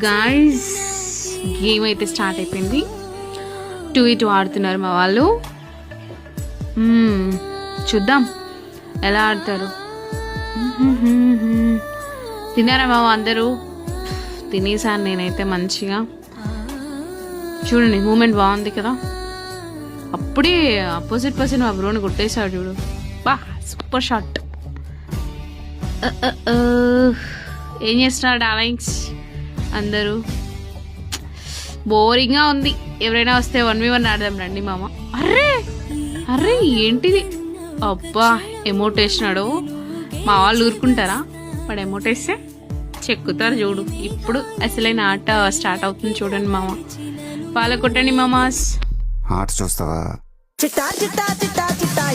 Guys game అయితే start అయిపోయింది. 2v2 ఆడుతున్నారు మా వాళ్ళు. చూద్దాం ఎలా ఆడతారు. తిన్నారా బాబు అందరూ? తినేసాను నేనైతే మంచిగా. చూడండి మూమెంట్ బాగుంది కదా. అప్పుడే అపోజిట్ పర్సన్ మా బ్రోని కొట్టేశాడు చూడు. బా సూపర్ షాట్. ఏం చేస్తున్నారు డార్లింగ్స్ అందరూ? బోరింగ్గా ఉంది. ఎవరైనా వస్తే 1v1 ఆడదాం రండి మామ. అర్రే అర్రే ఏంటిది? అబ్బా ఎమోట్ వేసినాడు. మా వాళ్ళు ఊరుకుంటారా? వాడు ఎమోట్ వేస్తే చెక్కుతారు చూడు. ఇప్పుడు అసలైన ఆట స్టార్ట్ అవుతుంది చూడండి మామ. వాళ్ళ కొట్టండి మామాస్. ఆట చూస్తావా? చిట్టా చిట్టా చిట్టా చిట్టా